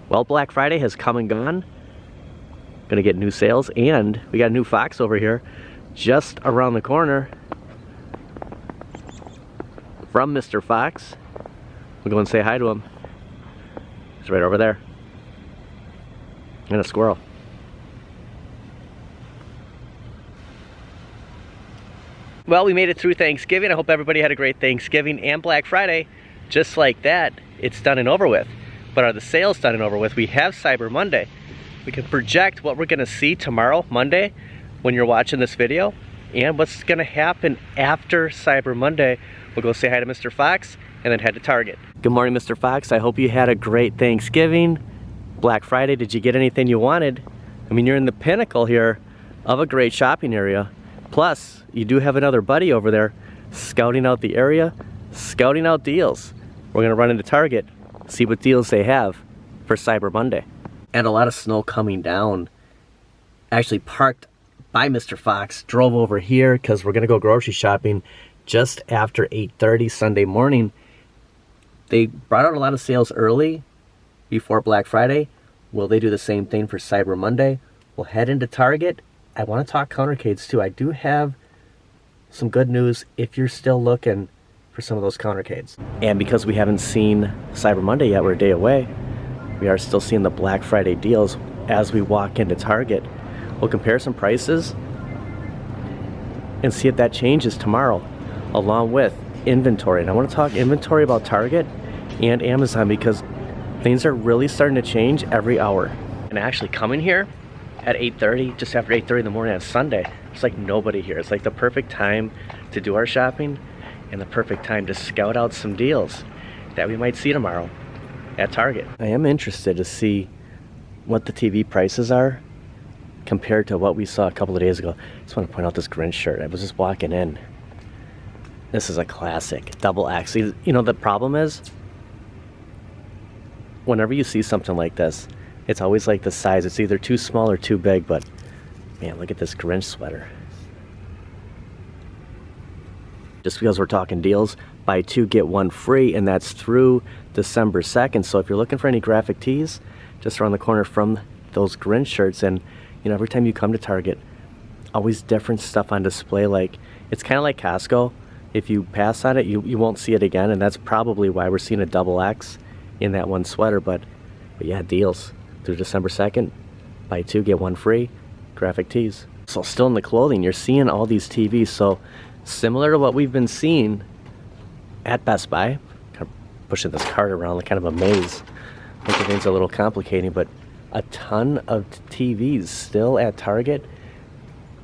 Well, Black Friday has come and gone. Gonna get new sales, and we got a new Fox over here just around the corner from Mr. Fox. We'll go and say hi to him. He's right over there. And a squirrel. Well, we made it through Thanksgiving. I hope everybody had a great Thanksgiving and Black Friday. Just like that, it's done and over with. But are the sales done and over with? We have Cyber Monday. We can project what we're gonna see tomorrow, Monday, when you're watching this video, and what's gonna happen after Cyber Monday. We'll go say hi to Mr. Fox and then head to Target. Good morning, Mr. Fox. I hope you had a great Thanksgiving. Black Friday, did you get anything you wanted? I mean, you're in the pinnacle here of a great shopping area. Plus, you do have another buddy over there scouting out the area, scouting out deals. We're gonna run into Target, see what deals they have for Cyber Monday. And a lot of snow coming down. Actually parked by Mr. Fox, drove over here because we're gonna go grocery shopping just after 8:30 Sunday morning. They brought out a lot of sales early before Black Friday. Will they do the same thing for Cyber Monday? We'll head into Target. I want to talk countercades too. I do have some good news if you're still looking for some of those countercades. And because we haven't seen Cyber Monday yet, we're a day away, we are still seeing the Black Friday deals as we walk into Target. We'll compare some prices and see if that changes tomorrow, along with inventory. And I want to talk inventory about Target and Amazon because things are really starting to change every hour. And actually coming here at 8:30, just after 8:30 in the morning on Sunday, it's like nobody here. It's like the perfect time to do our shopping and the perfect time to scout out some deals that we might see tomorrow at Target. I am interested to see what the TV prices are compared to what we saw a couple of days ago. I just want to point out this Grinch shirt. I was just walking in. This is a classic, double X. You know, the problem is, whenever you see something like this, it's always like the size. It's either too small or too big, but man, look at this Grinch sweater. Just because we're talking deals, buy two, get one free, and that's through December 2nd. So if you're looking for any graphic tees, just around the corner from those Grinch shirts, and you know, every time you come to Target, always different stuff on display. Like, it's kind of like Costco. If you pass on it, you won't see it again, and that's probably why we're seeing a double X in that one sweater. But yeah, deals through December 2nd. Buy two, get one free. Graphic tees. So still in the clothing, you're seeing all these TVs. So similar to what we've been seeing at Best Buy. Kind of pushing this cart around like kind of a maze. Making things a little complicating, but a ton of TVs still at Target.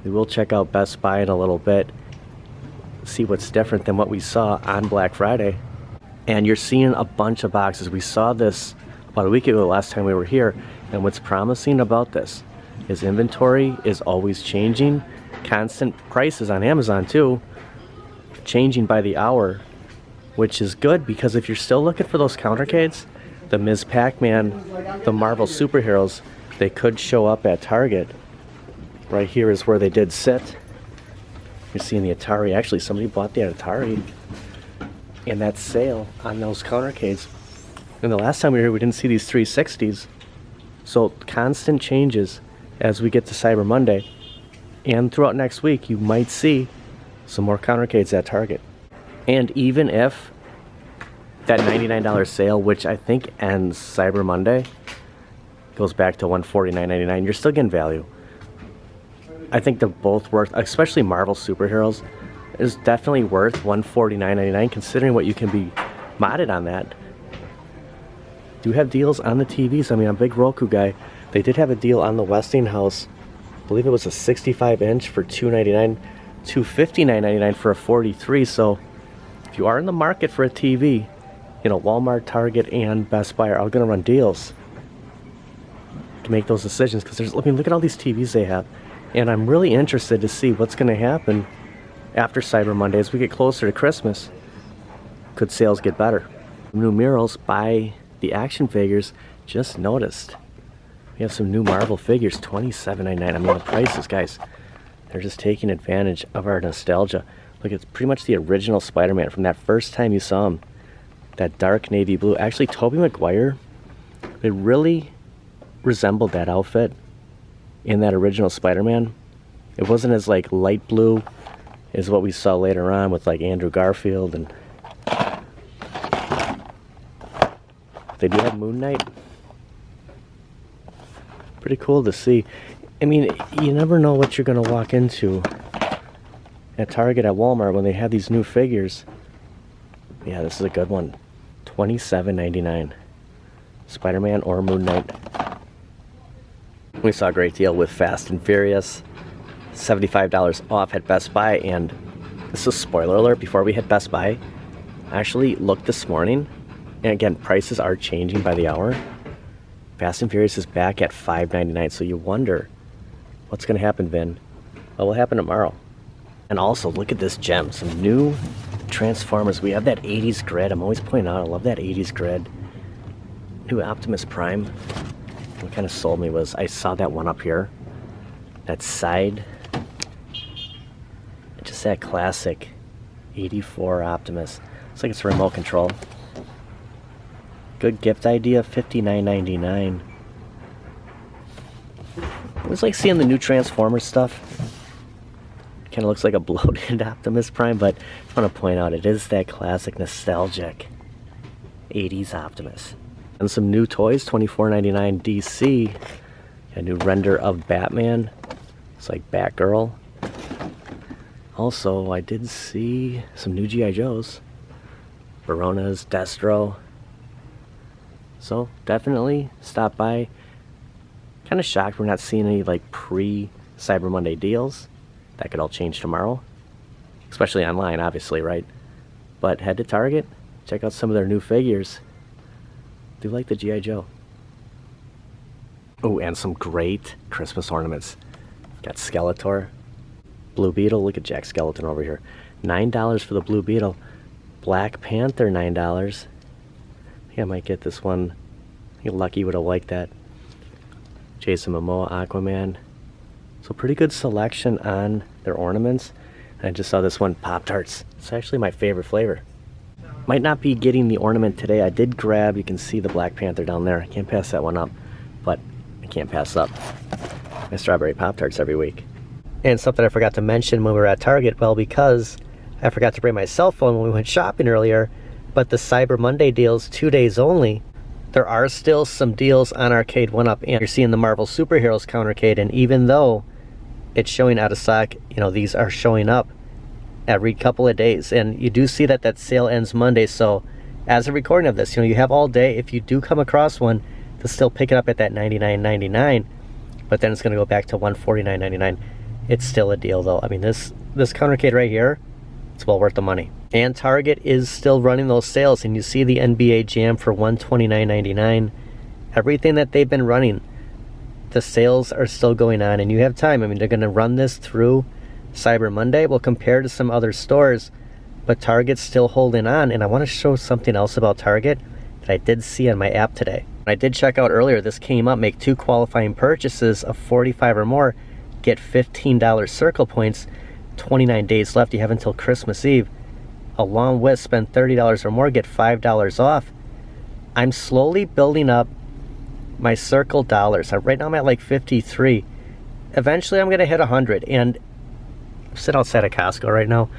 We will check out Best Buy in a little bit. See what's different than what we saw on Black Friday. And you're seeing a bunch of boxes. We saw this about a week ago, the last time we were here, and what's promising about this is inventory is always changing. Constant prices on Amazon too, changing by the hour, which is good because if you're still looking for those countercades, the Ms. Pac-Man, the Marvel superheroes, they could show up at Target. Right here is where they did sit. You're seeing the Atari. Actually, somebody bought the Atari in that sale on those countercades. And the last time we were here, we didn't see these 360s. So constant changes as we get to Cyber Monday. And throughout next week, you might see some more countercades at Target. And even if that $99 sale, which I think ends Cyber Monday, goes back to $149.99, you're still getting value. I think they're both worth, especially Marvel superheroes, is definitely worth $149.99 considering what you can be modded on that. Do have deals on the TVs. I mean, I'm a big Roku guy. They did have a deal on the Westinghouse. I believe it was a 65-inch for $299, $259.99 for a 43. So if you are in the market for a TV, you know, Walmart, Target, and Best Buy are all going to run deals to make those decisions because there's, I mean, look at all these TVs they have. And I'm really interested to see what's going to happen after Cyber Monday as we get closer to Christmas. Could sales get better? New murals by the action figures. Just noticed we have some new Marvel figures, $27.99. I mean, the prices, guys, they're just taking advantage of our nostalgia. Look, it's pretty much the original Spider-Man from that first time you saw him. That dark navy blue. Actually, Tobey Maguire It really resembled that outfit in that original Spider-Man. It wasn't as like light blue as what we saw later on with like Andrew Garfield, and they do have Moon Knight. Pretty cool to see. I mean, you never know what you're gonna walk into at Target, at Walmart, when they have these new figures. Yeah, this is a good one. $27.99. Spider-Man or Moon Knight. We saw a great deal with Fast and Furious. $75 off at Best Buy, and this is a spoiler alert before we hit Best Buy. I actually looked this morning, and again, prices are changing by the hour. Fast and Furious is back at $5.99, so you wonder what's going to happen, Vin. What will happen tomorrow? And also, look at this gem. Some new Transformers. We have that 80s grid. I'm always pointing out, I love that 80s grid. New Optimus Prime. What kind of sold me was, I saw that one up here. That side. Just that classic 84 Optimus. Looks like it's a remote control. Good gift idea, $59.99. It was like seeing the new Transformers stuff. Kind of looks like a bloated Optimus Prime, but I just want to point out it is that classic nostalgic 80s Optimus. And some new toys, $24.99 DC. A new render of Batman. It's like Batgirl. Also, I did see some new G.I. Joes. Barona's, Destro. So, definitely stop by. Kind of shocked we're not seeing any like pre-Cyber Monday deals. That could all change tomorrow. Especially online, obviously, right? But head to Target, check out some of their new figures. Do like the G.I. Joe. Oh, and some great Christmas ornaments. Got Skeletor. Blue Beetle, look at Jack Skeleton over here. $9 for the Blue Beetle. Black Panther, $9. I think I might get this one. I think Lucky would have liked that. Jason Momoa, Aquaman. So pretty good selection on their ornaments. And I just saw this one, Pop-Tarts. It's actually my favorite flavor. Might not be getting the ornament today. I did grab, you can see the Black Panther down there. I can't pass that one up, but I can't pass up my strawberry Pop-Tarts every week. And something I forgot to mention when we were at Target, well, because I forgot to bring my cell phone when we went shopping earlier, but the Cyber Monday deals, 2 days only, there are still some deals on Arcade1up, and you're seeing the Marvel Superheroes countercade, and even though it's showing out of stock, you know, these are showing up every couple of days, and you do see that that sale ends Monday. So as a recording of this, you know, you have all day. If you do come across one, to still pick it up at that $99.99, but then it's going to go back to $149.99. It's still a deal though. I mean, this countercade right here, it's well worth the money. And Target is still running those sales, and you see the NBA Jam for $129.99. Everything that they've been running, the sales are still going on, and you have time. I mean, they're going to run this through Cyber Monday. Well, compared to some other stores, but Target's still holding on. And I want to show something else about Target that I did see on my app today. I did check out earlier, this came up, make 2 qualifying purchases of $45 or more, get $15 circle points, 29 days left, you have until Christmas Eve, along with spend $30 or more, get $5 off. I'm slowly building up my circle dollars. Right now I'm at like 53. Eventually I'm gonna hit 100, and I'm sitting outside of Costco right now.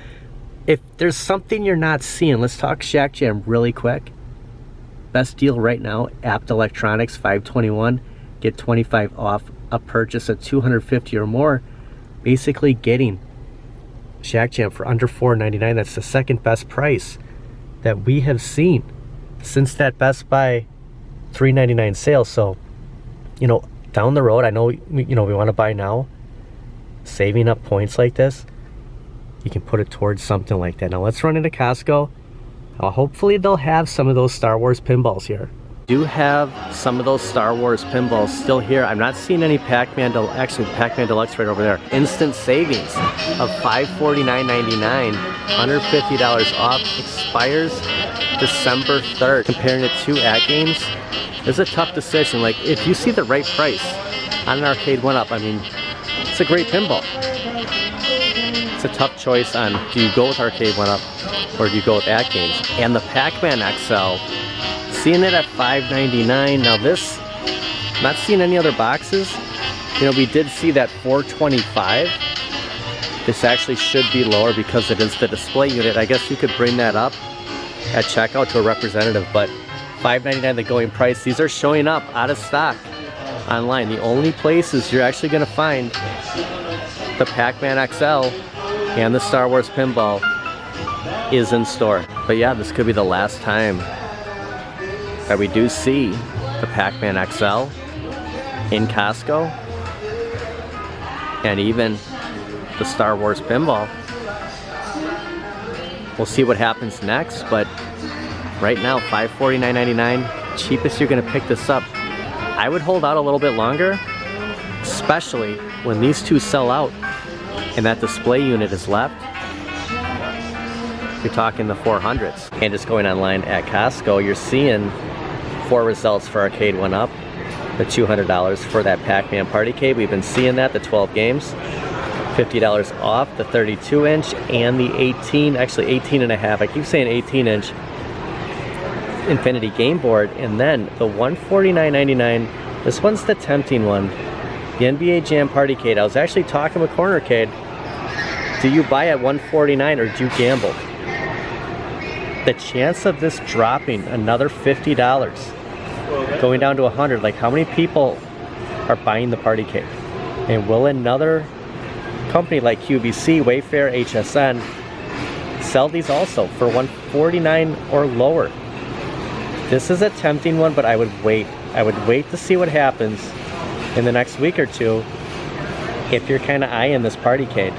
If there's something you're not seeing, let's talk Shack Jam really quick. Best deal right now, Apt Electronics, $521, get 25 off a purchase of $250 or more, basically getting Shack Jam for under $4.99. That's the second best price that we have seen since that Best Buy $3.99 sale. So, you know, down the road, I know, you know, we want to buy now. Saving up points like this, you can put it towards something like that. Now let's run into Costco. Hopefully they'll have some of those Star Wars pinballs here. Do have some of those Star Wars pinballs still here. I'm not seeing any Pac-Man, actually Pac-Man Deluxe right over there. Instant savings of $549.99, $150 off, expires December 3rd. Comparing it to AtGames, it's a tough decision. Like, if you see the right price on an Arcade1up, I mean, it's a great pinball. It's a tough choice on, do you go with Arcade1up or do you go with AtGames? And the Pac-Man XL, seeing it at $5.99. Now this, not seeing any other boxes. You know, we did see that $4.25. This actually should be lower because it is the display unit. I guess you could bring that up at checkout to a representative, but $5.99 the going price. These are showing up out of stock online. The only places you're actually going to find the Pac-Man XL and the Star Wars Pinball is in store. But yeah, this could be the last time that we do see the Pac-Man XL in Costco, and even the Star Wars Pinball. We'll see what happens next, but right now $549.99, cheapest you're gonna pick this up. I would hold out a little bit longer, especially when these two sell out and that display unit is left. You're talking the 400s. And just going online at Costco, you're seeing 4 results for Arcade1up, the $200 for that Pac-Man Partycade. We've been seeing that, the 12 games. $50 off the 32-inch and the 18, actually 18 and a half. I keep saying 18-inch Infinity Game Board. And then the $149.99, this one's the tempting one. The NBA Jam Partycade. I was actually talking with Cornercade. Do you buy at $149 or do you gamble? The chance of this dropping another $50, going down to $100, like how many people are buying the Partycade? And will another company like QVC, Wayfair, HSN sell these also for $149 or lower? This is a tempting one, but I would wait. I would wait to see what happens in the next week or two if you're kind of eyeing this Partycade.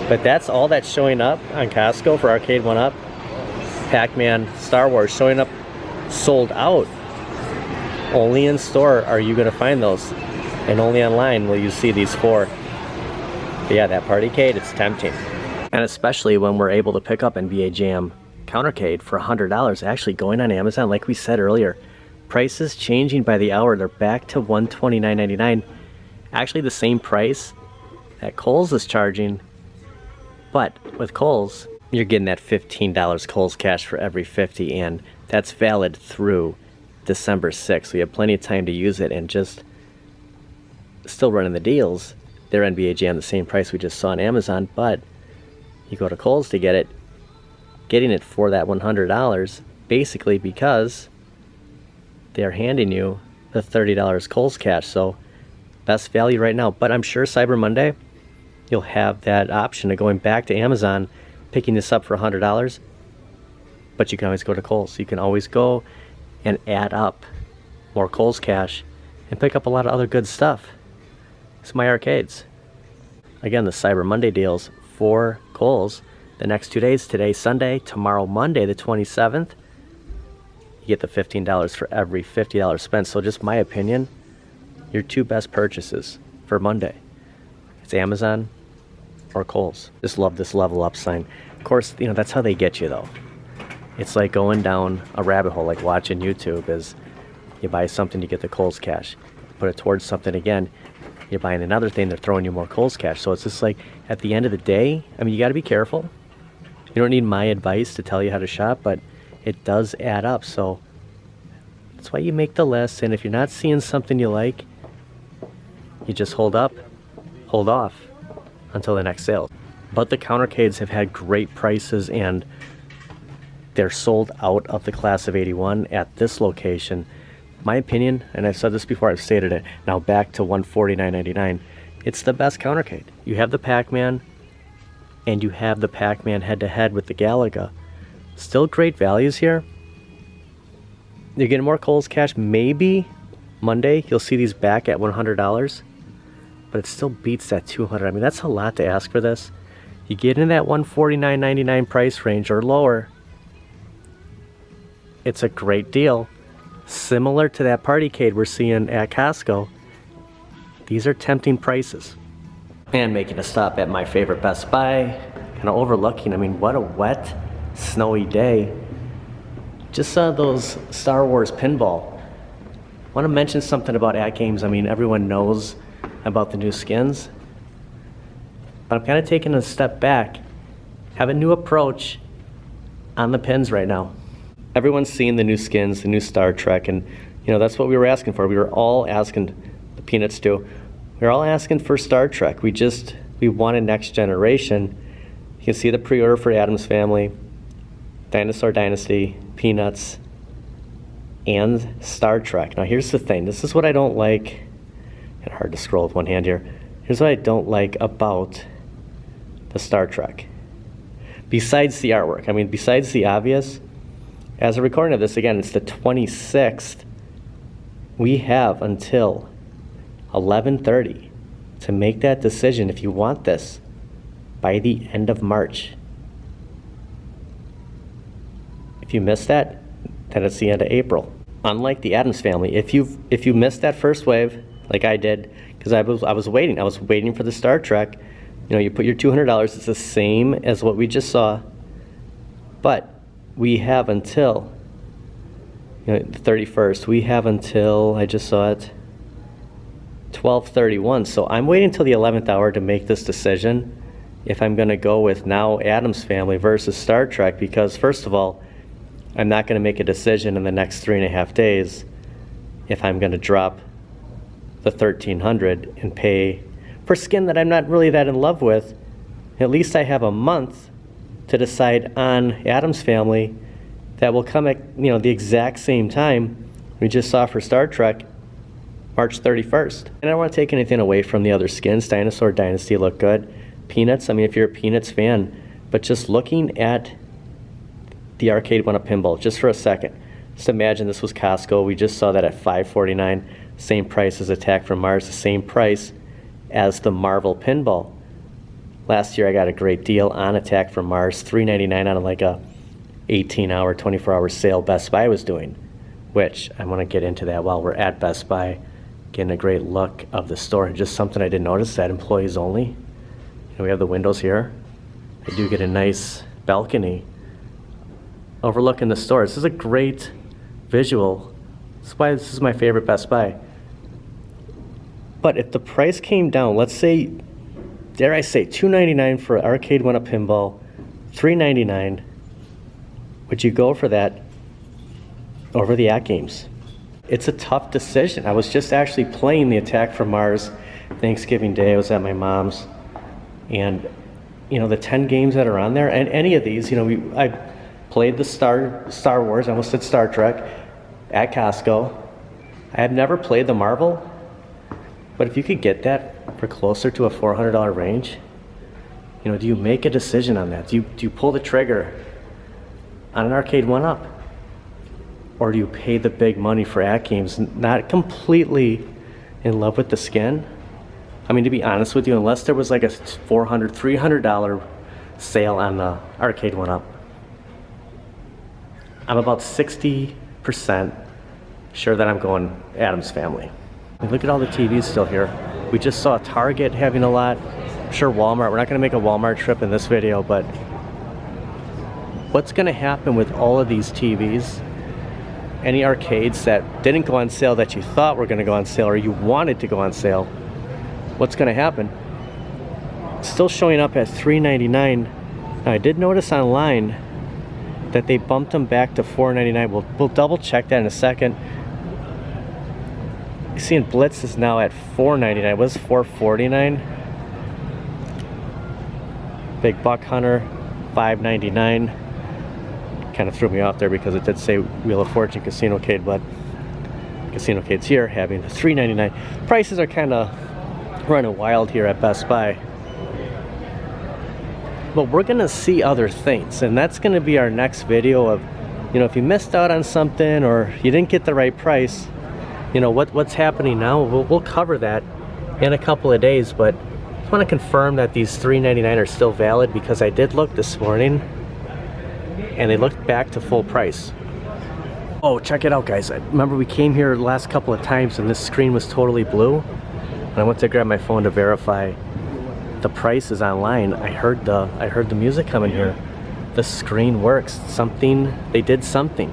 But that's all that's showing up on Costco for Arcade1up. Pac-Man Star Wars showing up sold out. Only in store are you going to find those, and only online will you see these 4. But yeah, that Partycade, it's tempting. And especially when we're able to pick up NBA Jam Countercade for $100, actually going on Amazon, like we said earlier. Prices changing by the hour. They're back to $129.99. Actually the same price that Kohl's is charging, but with Kohl's, you're getting that $15 Kohl's Cash for every 50, and that's valid through December 6th. So you have plenty of time to use it, and just still running the deals. Their NBA Jam the same price we just saw on Amazon, but you go to Kohl's to get it, getting it for that $100, basically because they're handing you the $30 Kohl's Cash. So best value right now. But I'm sure Cyber Monday, you'll have that option of going back to Amazon, picking this up for $100, but you can always go to Kohl's. You can always go and add up more Kohl's Cash and pick up a lot of other good stuff. It's my arcades. Again, the Cyber Monday deals for Kohl's the next 2 days. Today, Sunday, tomorrow, Monday, the 27th. You get the $15 for every $50 spent. So just my opinion, your 2 best purchases for Monday, it's Amazon or Kohl's. Just love this level up sign. Of course, you know, that's how they get you though. It's like going down a rabbit hole, like watching YouTube. Is you buy something, you get the Kohl's Cash. Put it towards something again, you're buying another thing, they're throwing you more Kohl's Cash. So it's just like, at the end of the day, I mean, you gotta be careful. You don't need my advice to tell you how to shop, but it does add up. So that's why you make the list, and if you're not seeing something you like, you just hold off until the next sale. But the countercades have had great prices, and they're sold out of the class of 81 at this location. My opinion, and I've said this before, I've stated it, now back to $149.99. It's the best countercade. You have the Pac-Man, and you have the Pac-Man head-to-head with the Galaga. Still great values here. You're getting more Kohl's Cash. Maybe Monday you'll see these back at $100, but it still beats that $200. I mean, that's a lot to ask for this. You get in that $149.99 price range or lower, it's a great deal. Similar to that Partycade we're seeing at Costco, these are tempting prices. And making a stop at my favorite Best Buy, kind of overlooking, I mean, what a wet, snowy day. Just saw those Star Wars Pinball. Want to mention something about AtGames. I mean, everyone knows about the new skins, but I'm kind of taking a step back, have a new approach on the pins right now. everyone's seeing the new skins, the new Star Trek, and you know, that's what we were asking for. We were all asking, the Peanuts too, we were all asking for Star Trek. We wanted Next Generation. You can see the pre-order for Addams Family, Dinosaur Dynasty, Peanuts, and Star Trek. Now here's the thing, this is what I don't like, kind of hard to scroll with one hand here. Here's what I don't like about the Star Trek. Besides the artwork, I mean, besides the obvious, as a recording of this, again, it's the 26th, we have until 11:30 to make that decision if you want this by the end of March. If you miss that, then it's the end of April. Unlike the Addams Family, if you missed that first wave, like I did, because I was waiting for the Star Trek. You know, you put your $200, it's the same as what we just saw, but we have until, you know, the 31st. We have until, I just saw it, 12/31. So I'm waiting until the 11th hour to make this decision if I'm going to go with now Addams Family versus Star Trek, because first of all, I'm not going to make a decision in the next 3.5 days if I'm going to drop the $1,300 and pay for skin that I'm not really that in love with. At least I have a month to decide on Addams Family that will come at, you know, the exact same time we just saw for Star Trek, March 31st. And I don't want to take anything away from the other skins. Dinosaur Dynasty look good. Peanuts, I mean, if you're a Peanuts fan, but just looking at the Arcade1up pinball just for a second, just imagine this was Costco. We just saw that at $5.49, same price as Attack from Mars, the same price as the Marvel pinball. Last year I got a great deal on Attack from Mars, $3.99 on like a 18-hour, 24-hour sale Best Buy was doing, which I want to get into that while we're at Best Buy, getting a great look of the store. And just something I didn't notice, that employees only. And we have the windows here. I do get a nice balcony overlooking the store. This is a great visual. That's why this is my favorite Best Buy. But if the price came down, let's say, dare I say, $2.99 for Arcade1up pinball, $3.99, would you go for that over the AtGames? It's a tough decision. I was just actually playing the Attack from Mars Thanksgiving Day. I was at my mom's, and you know, the 10 games that are on there, and any of these, you know, I played the Star Wars, I almost said Star Trek, at Costco. I have never played the Marvel, but if you could get that for closer to a $400 range, you know, do you make a decision on that? Do you pull the trigger on an Arcade1up? Or do you pay the big money for AtGames, not completely in love with the skin? I mean, to be honest with you, unless there was like a $400, $300 sale on the Arcade1up, I'm about 60% sure that I'm going Addams Family. I mean, look at all the TVs still here. We just saw Target having a lot. I'm sure Walmart. We're not going to make a Walmart trip in this video, but what's going to happen with all of these TVs? Any arcades that didn't go on sale that you thought were going to go on sale or you wanted to go on sale, what's going to happen? It's still showing up at $3.99. Now, I did notice online that they bumped them back to $4.99. We'll double check that in a second. You're seeing Blitz is now at $4.99. It was $4.49. Big Buck Hunter, $5.99. Kind of threw me off there because it did say Wheel of Fortune Casino-cade, but Casino-cade's here having $3.99. Prices are kind of running wild here at Best Buy. But we're gonna see other things, and that's gonna be our next video of, you know, if you missed out on something or you didn't get the right price, you know, what's happening now. We'll cover that in a couple of days, but I just want to confirm that these $3.99 are still valid, because I did look this morning and they looked back to full price. Oh, check it out, guys. Remember we came here the last couple of times and this screen was totally blue, and I went to grab my phone to verify the price is online. I heard the music coming here. The screen works. They did something.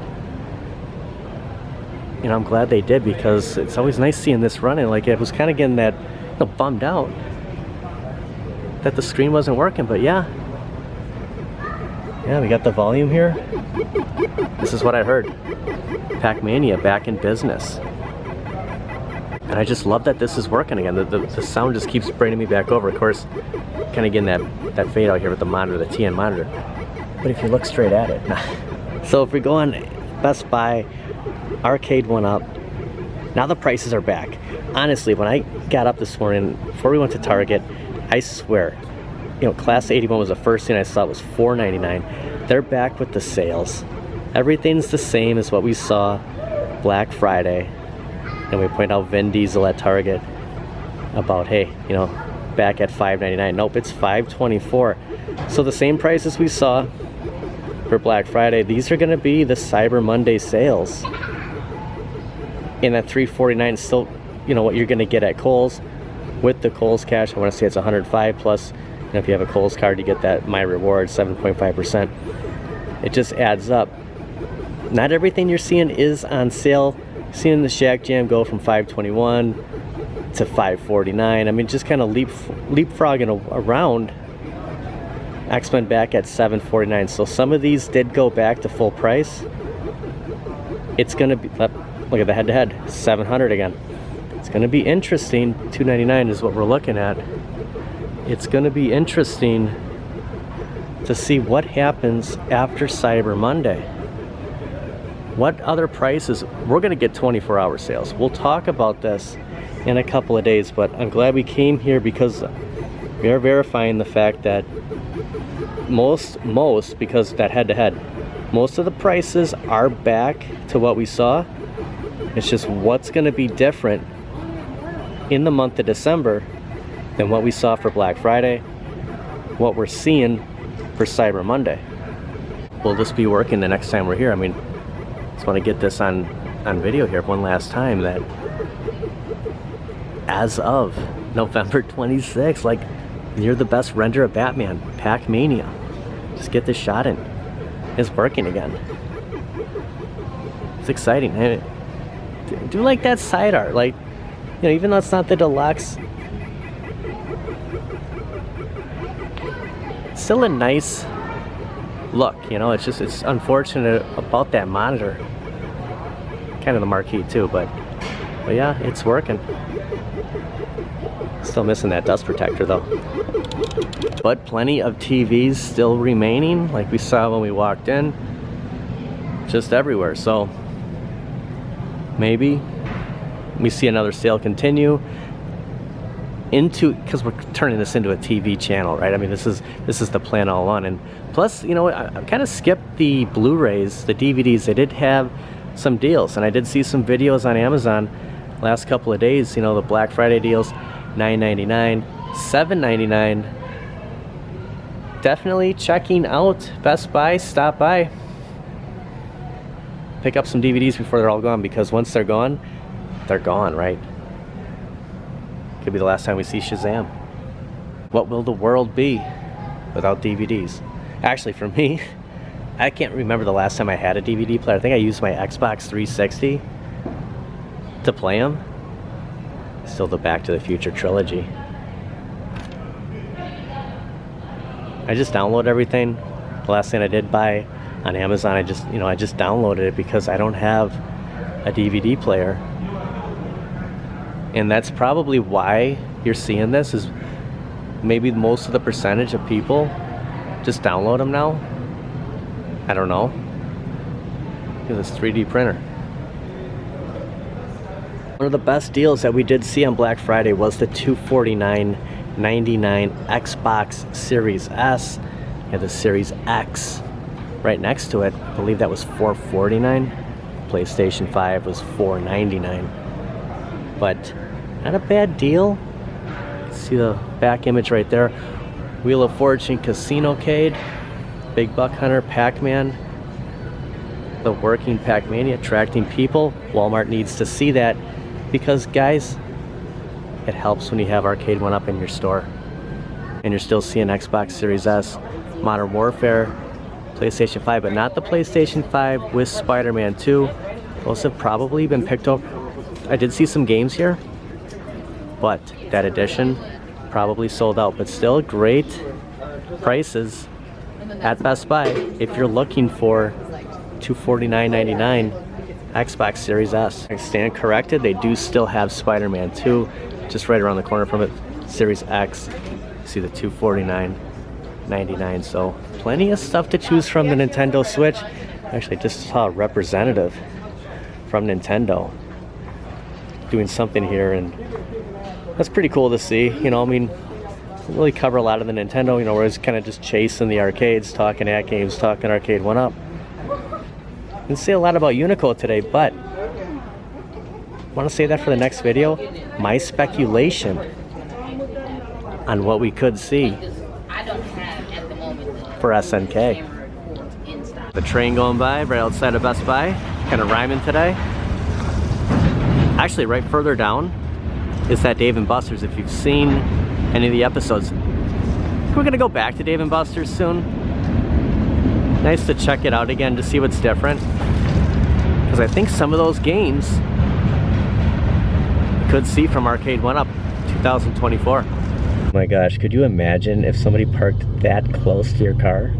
You know, I'm glad they did, because it's always nice seeing this running. Like, it was kind of getting that, you know, bummed out that the screen wasn't working, but yeah, we got the volume here. This is what I heard. Pac-Mania back in business. And I just love that this is working again. The sound just keeps bringing me back over. Of course, kind of getting that fade out here with the monitor, the TN monitor. But if you look straight at it. So if we go on Best Buy, Arcade1up, now the prices are back. Honestly, when I got up this morning, before we went to Target, I swear, you know, Class 81 was the first thing I saw. It was $4.99. They're back with the sales. Everything's the same as what we saw Black Friday. And we point out Vin Diesel at Target about, hey, you know, back at $5.99. Nope, it's $5.24. So the same prices we saw for Black Friday, these are going to be the Cyber Monday sales. And that $3.49 is still, you know, what you're going to get at Kohl's with the Kohl's cash. I want to say it's $105 plus. You know, if you have a Kohl's card, you get that My Reward 7.5%. It just adds up. Not everything you're seeing is on sale. Seeing the Shack Jam go from $5.21 to $5.49. I mean, just kind of leapfrogging around. X-Men back at $7.49. So some of these did go back to full price. It's going to be, look at the head-to-head, $700 again. It's going to be interesting. $299 is what we're looking at. It's going to be interesting to see what happens after Cyber Monday. What other prices? We're going to get 24-hour sales. We'll talk about this in a couple of days, but I'm glad we came here because we are verifying the fact that most because that head-to-head, most of the prices are back to what we saw. It's just what's going to be different in the month of December than what we saw for Black Friday, what we're seeing for Cyber Monday. Will this be working the next time we're here? I mean, just want to get this on video here one last time that as of November 26th, like, you're the best render of Batman, Pac-Mania. Just get this shot in. It's working again. It's exciting. I do like that side art. Like, you know, even though it's not the deluxe, it's still a nice look, you know. It's unfortunate about that monitor, kind of the marquee too, but yeah, it's working. Still missing that dust protector though, but plenty of TVs still remaining like we saw when we walked in, just everywhere. So maybe we see another sale continue into, because we're turning this into a TV channel, right? I mean, this is the plan all along. And plus, you know, I kind of skipped the Blu-rays, the DVDs. They did have some deals, and I did see some videos on Amazon last couple of days. You know, the Black Friday deals, $9.99, $7.99. Definitely checking out Best Buy. Stop by, pick up some DVDs before they're all gone, because once they're gone, right? Could be the last time we see Shazam. What will the world be without DVDs? Actually, for me, I can't remember the last time I had a DVD player. I think I used my Xbox 360 to play them. Still the Back to the Future trilogy. I just download everything. The last thing I did buy on Amazon, I just downloaded it because I don't have a DVD player. And that's probably why you're seeing this, is maybe most of the percentage of people just download them now. I don't know. Look at this 3D printer. One of the best deals that we did see on Black Friday was the $249.99 Xbox Series S. And the Series X right next to it. I believe that was $449. PlayStation 5 was $499. But not a bad deal. See the back image right there. Wheel of Fortune Casino-cade, Big Buck Hunter, Pac-Man, the working Pac-Mania, attracting people. Walmart needs to see that, because guys, it helps when you have Arcade1up in your store and you're still seeing Xbox Series S, Modern Warfare, PlayStation 5, but not the PlayStation 5 with Spider-Man 2. Those have probably been picked up. I did see some games here, but that edition probably sold out. But still great prices at Best Buy if you're looking for $249.99 Xbox Series S. I stand corrected, they do still have Spider-Man 2 just right around the corner from it. Series X, see the $249.99. So plenty of stuff to choose from the Nintendo Switch. Actually, just saw a representative from Nintendo doing something here, and that's pretty cool to see. You know, I mean, really cover a lot of the Nintendo. You know, we're just kind of just chasing the arcades, talking AtGames, talking Arcade1up. Didn't say a lot about Unico today, but I want to say that for the next video. My speculation on what we could see for SNK. The train going by right outside of Best Buy, kind of rhyming today. Actually, right further down is that Dave & Buster's. If you've seen any of the episodes, we're gonna go back to Dave & Buster's soon. Nice to check it out again to see what's different, because I think some of those games you could see from Arcade1up 2024. Oh my gosh, could you imagine if somebody parked that close to your car?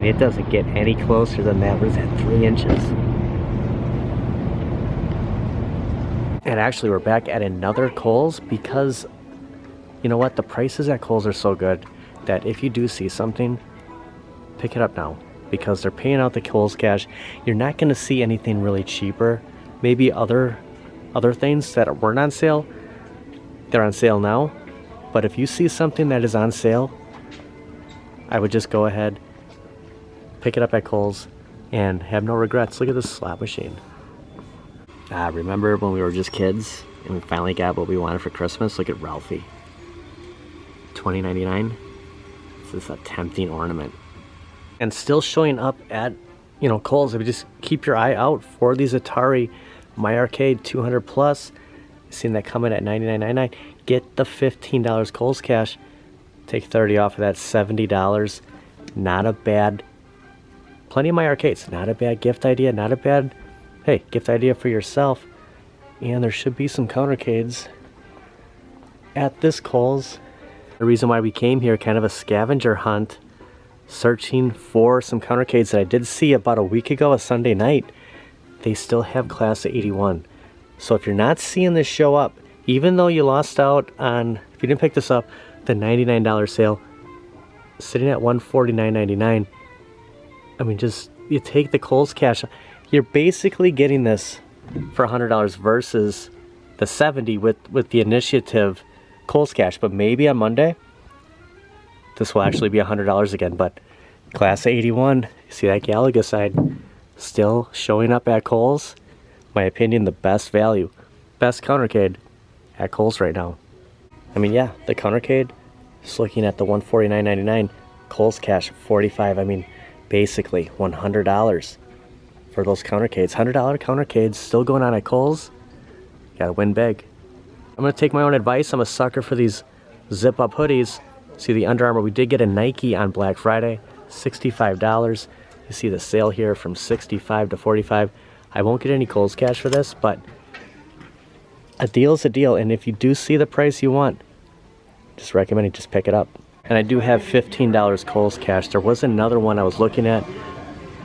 It doesn't get any closer than that. What is that, 3 inches? And actually, we're back at another Kohl's because, you know what, the prices at Kohl's are so good that if you do see something, pick it up now, because they're paying out the Kohl's cash. You're not going to see anything really cheaper. Maybe other things that weren't on sale, they're on sale now. But if you see something that is on sale, I would just go ahead, pick it up at Kohl's, and have no regrets. Look at this slot machine. Remember when we were just kids and we finally got what we wanted for Christmas? Look at Ralphie. $20.99. This is a tempting ornament. And still showing up at, you know, Kohl's. If you just keep your eye out for these Atari My Arcade 200 plus. Seeing that coming at $99.99. Get the $15 Kohl's cash. Take 30 off of that, $70. Not a bad, plenty of My Arcades. Not a bad gift idea. Not a bad, hey, gift idea for yourself. And there should be some countercades at this Kohl's. The reason why we came here, kind of a scavenger hunt, searching for some countercades that I did see about a week ago, a Sunday night. They still have Class of 81. So if you're not seeing this show up, even though you lost out on, if you didn't pick this up, the $99 sale, sitting at $149.99, I mean, just, you take the Kohl's cash, you're basically getting this for $100 versus the $70 with the initiative Kohl's cash. But maybe on Monday, this will actually be $100 again. But Class of 81, you see that Galaga side, still showing up at Kohl's. My opinion, the best value, best countercade at Kohl's right now. I mean, yeah, the countercade, just looking at the $149.99, Kohl's cash $45. I mean, basically $100 for those countercades. $100 countercades still going on at Kohl's. Gotta win big. I'm gonna take my own advice. I'm a sucker for these zip-up hoodies. See the Under Armour, we did get a Nike on Black Friday, $65. You see the sale here from $65 to $45. I won't get any Kohl's cash for this, but a deal is a deal. And if you do see the price you want, just recommend it, just pick it up. And I do have $15 Kohl's cash. There was another one I was looking at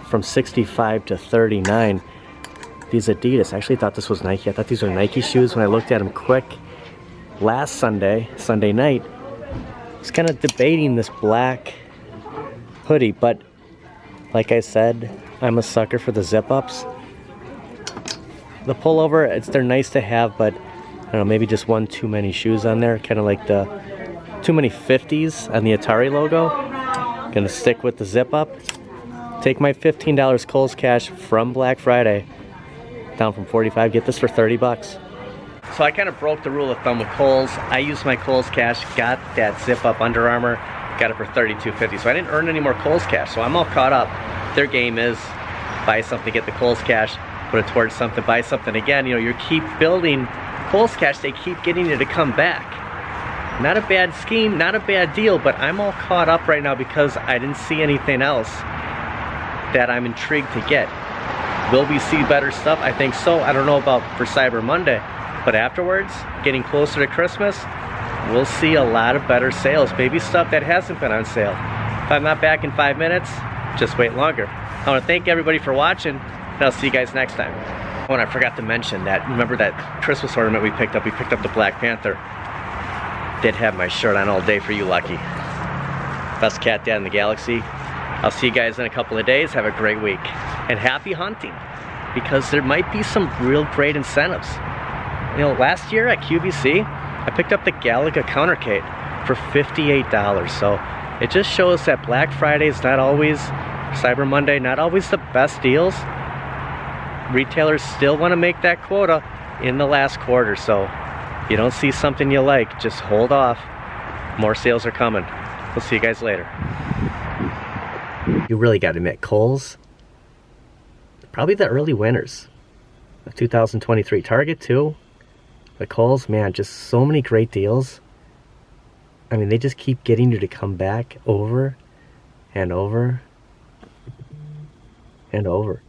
from $65 to $39. These Adidas, I actually thought this was Nike. I thought these were Nike shoes when I looked at them quick last Sunday night. I was kind of debating this black hoodie, but like I said, I'm a sucker for the zip-ups. The pullover, they're nice to have, but I don't know, maybe just one too many shoes on there. Kind of like the too many 50s on the Atari logo. Gonna stick with the zip-up. Take my $15 Kohl's cash from Black Friday, down from $45, get this for $30. So I kind of broke the rule of thumb with Kohl's. I used my Kohl's cash, got that zip-up Under Armour, got it for $32.50. So I didn't earn any more Kohl's cash, so I'm all caught up. Their game is buy something, get the Kohl's cash, put it towards something, buy something again. You know, you keep building Kohl's cash, they keep getting you to come back. Not a bad scheme, not a bad deal, but I'm all caught up right now because I didn't see anything else that I'm intrigued to get. Will we see better stuff? I think so. I don't know about for Cyber Monday, but afterwards, getting closer to Christmas, we'll see a lot of better sales. Maybe stuff that hasn't been on sale. If I'm not back in 5 minutes, just wait longer. I want to thank everybody for watching, and I'll see you guys next time. Oh, and I forgot to mention that, remember that Christmas ornament we picked up? We picked up the Black Panther. Did have my shirt on all day for you, Lucky. Best cat dad in the galaxy. I'll see you guys in a couple of days. Have a great week. And happy hunting, because there might be some real great incentives. You know, last year at QVC, I picked up the Galaga Countercade for $58. So it just shows that Black Friday is not always, Cyber Monday, not always the best deals. Retailers still want to make that quota in the last quarter. So if you don't see something you like, just hold off. More sales are coming. We'll see you guys later. You really got to admit, Kohl's, probably the early winners of 2023. Target too, but Kohl's, man, just so many great deals. I mean, they just keep getting you to come back over and over and over.